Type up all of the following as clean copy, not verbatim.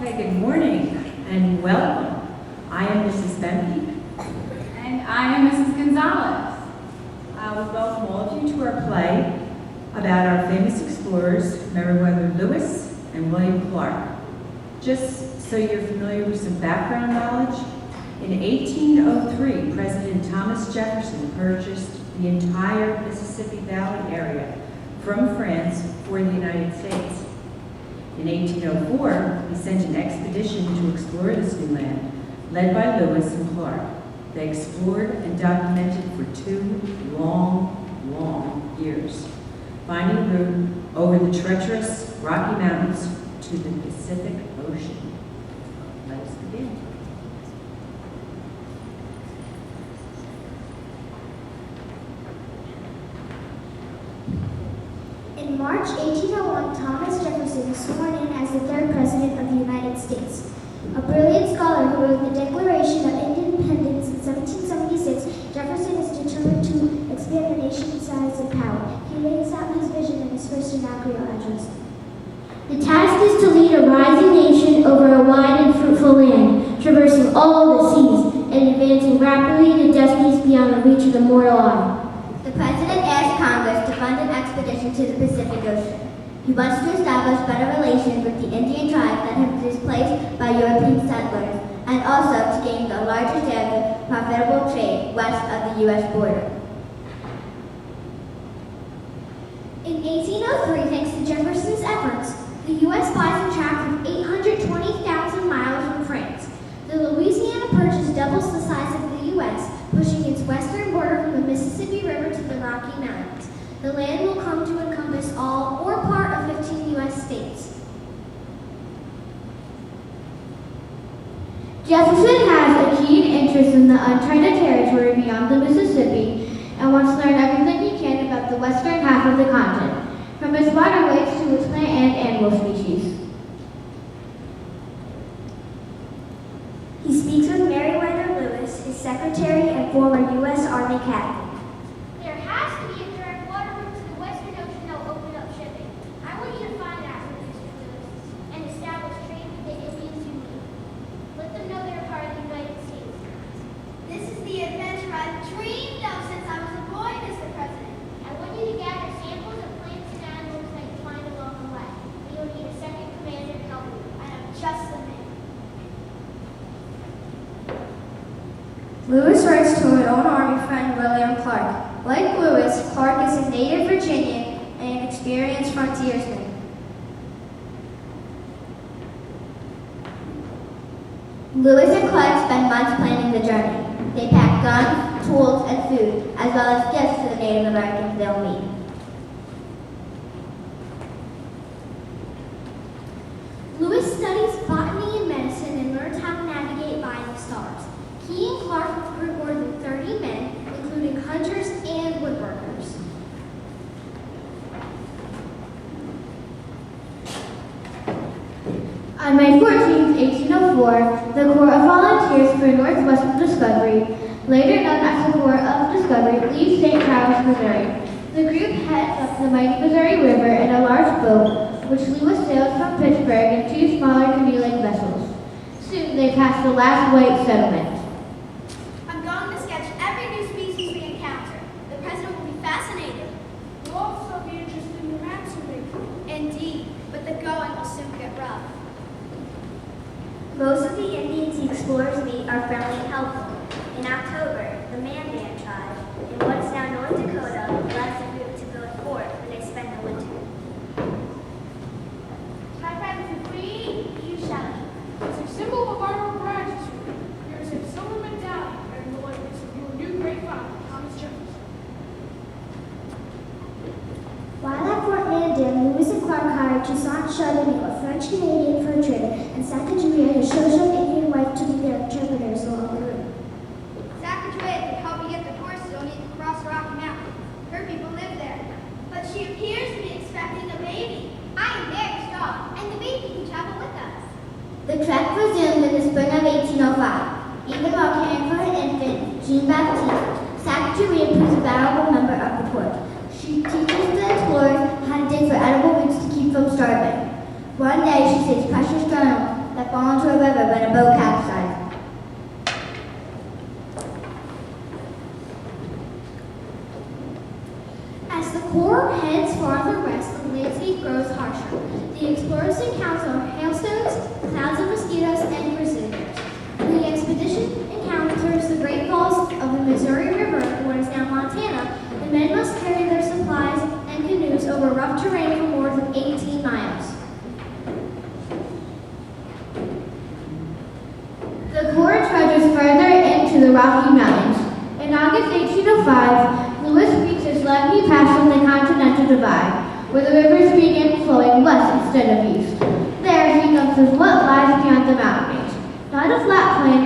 Okay, good morning and welcome. I am Mrs. Benke. And I am Mrs. Gonzalez. I would welcome all of you to our play about our famous explorers, Meriwether Lewis and William Clark. Just so you're familiar with some background knowledge, in 1803, President Thomas Jefferson purchased the entire Mississippi Valley area from France for the United States. In 1804, he sent an expedition to explore this new land, led by Lewis and Clark. They explored and documented for 2 long years, finding a route over the treacherous Rocky Mountains to the Pacific Ocean. Let us begin. In March 1801, Thomas Jefferson was sworn in as the 3rd President of the United States. A brilliant scholar who wrote the Declaration of Independence in 1776, Jefferson is determined to expand the nation's size and power. He lays out his vision in his first inaugural address. The task is to lead a rising nation over a wide and fruitful land, traversing all the seas and advancing rapidly to destinies beyond the reach of the mortal eye. The President asked Congress to fund an expedition to the Pacific Ocean. He wants to establish better relations with the Indian tribes that have been displaced by European settlers, and also to gain a larger share of the profitable trade west of the U.S. border. In 1803, thanks to Jefferson's efforts, the U.S. buys a tract of 820,000 miles from France. The Louisiana Purchase doubles the size of the U.S., pushing its western border from the Mississippi River to the Rocky Mountains. The land will come to encompass all or part of 15 U.S. states. Jefferson has a keen interest in the uncharted territory beyond the Mississippi and wants to learn everything he can about the western half of the continent, from its waterways to its plant and animal species. He speaks with Meriwether Lewis, his secretary and former U.S. Army captain. There has to be a direct water route to the Western Ocean that will open up shipping. I want you to find that for Mr. Lewis and establish trade with the Indians you meet. Let them know they're part of the United States. This is the adventure I've dreamed of since I was a boy, Mr. President. I want you to gather samples of plants and animals that you find along the way. You'll need a second commander to help you. I have just the man. Lewis writes to an old Army friend, William Clark. Like Lewis, Clark is a native Virginian and an experienced frontiersman. Lewis and Clark spend months planning the journey. They pack guns, tools, and food, as well as gifts to the Native Americans they'll meet. Lewis studies botany and medicine and learns how to navigate by the stars. He and Clark recruit more than 30 men, including hunters and woodworkers. On May 14, 1804, the Corps of Volunteers for Northwestern Discovery, later known as the Corps of Discovery, leaves St. Charles, Missouri. The group heads up the mighty Missouri River in a large boat, which Lewis sails from Pittsburgh in 2 smaller canoe-like vessels. Soon they pass the last white settlement. I'm going to sketch every new species we encounter. The president will be fascinated. We'll also be interested in the maps we make. Indeed, but the going will soon get rough. Most of the Indians the explorers meet are friendly and helpful. In October, the Mandan tribe, in what is now North Dakota, left the group to build a fort where they spend the winter. My friends, if we, you shall. As a symbol of our gratitude, here is a silver medallion bearing the likeness of your new great father, Thomas Jefferson. While at Fort Mandan, Lewis and Clark hired Toussaint Charbonneau, a French-Canadian fur trader, and Sacagawea, his Shoshone Indian wife, to be their interpreters along the route. Sacagawea can help you get the horses you'll need to cross Rocky Mountain. Her people live there. But she appears to be expecting a baby. I am very strong, and the baby can travel with us. The trek resumed in the spring of 1805. Even while caring for her infant, Jean-Baptiste, Sacagawea proves a valuable member of the court. She teaches the explorers how to dig for edible roots to keep from starving. One day she sees precious journals that fall into a river when a boat capsized. As the Corps heads farther west, the landscape grows harsher. The explorers encounter hailstones, clouds of mosquitoes, and grizzlies. The expedition encounters the Great Falls of the Missouri River in what is now Montana. The men must carry their supplies and canoes over rough terrain for more than 18 miles. The Corps trudges further into the Rocky Mountains. In August 1805, Lewis reaches Lemhi Pass on the Continental Divide, where the rivers begin flowing west instead of east. There he glimpses what lies beyond the mountain range, not a flat plain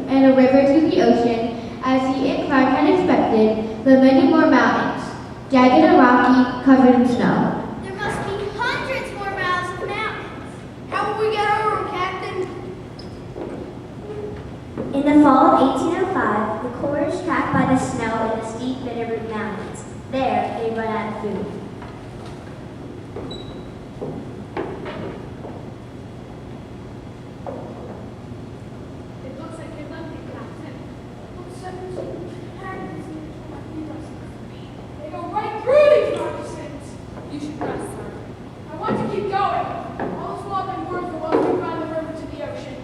and a river to the ocean, as he and Clark had expected, but many more mountains, jagged and rocky, covered in snow. There must be hundreds more miles of mountains. How will we get over them, Captain? In the fall of 1805, the Corps is trapped by the snow in the steep Bitterroot Mountains. There, they run out of food. It looks like you're lucky, Captain. Looks like there's a cactus in the They go right through these moccasins. You should rest, sir. I want to keep going. All this while I'm worth while we find the river to the ocean.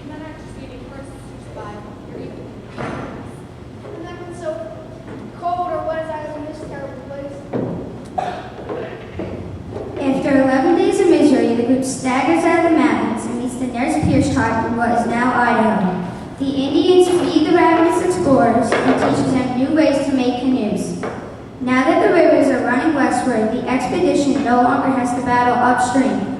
Not actually eating first to survive. You're eating. I've never been so cold or wet as I was in this terrible place. After 11 days of misery, the group staggers out of the mountains and meets the nearest Pierce tribe in what is now Idaho. The Indians feed the ravenous explorers and teaches them new ways to make canoes. Now that the rivers are running westward, the expedition no longer has to battle upstream.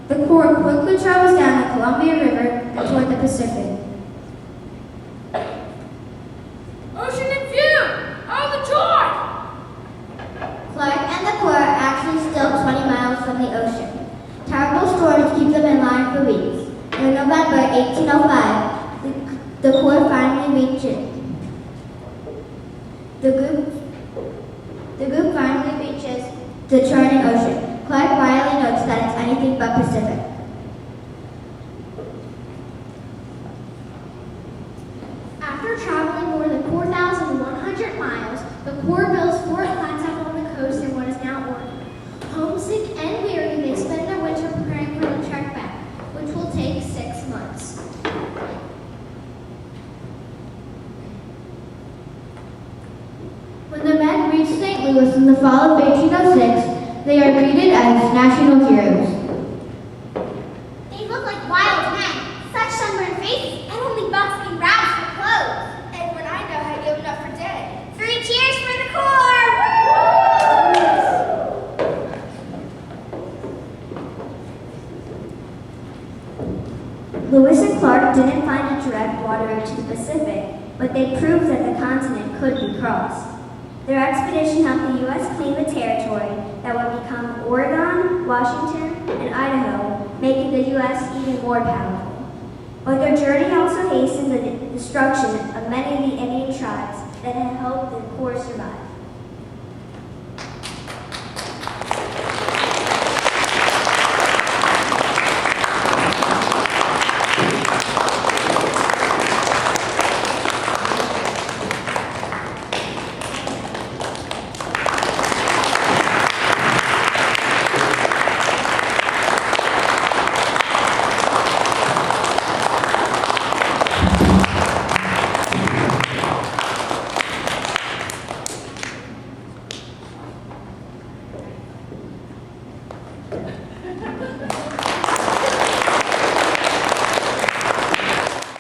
The Corps quickly travels down the Columbia River and toward the Pacific. Ocean in view! Oh, the joy! Clark and the Corps are actually still 20 miles from the ocean. Terrible storms keep them in line for weeks. In November 1805, the Corps finally reaches. The group finally reaches the churning ocean. Clark quietly notes that it's anything but Pacific. After traveling more than 4,100 miles, the Corps builds Fort Clatsop on the coast in what is now Oregon. Homesick and weary, they spend their winter preparing for the trek back, which will take 6 months. When the men reach St. Louis in the fall of 1806, they are greeted as national heroes. They look like wild men. Such sunburned faces and only buckskin rags for clothes. And when I know how to give enough for dead. 3 cheers for the Corps! Lewis and Clark didn't find a direct water route to the Pacific, but they proved that the continent could be crossed. Their expedition helped the U.S. claim the territory that would become Oregon, Washington, and Idaho, making the U.S. even more powerful. But their journey also hastened the destruction of many of the Indian tribes that had helped the Corps survive.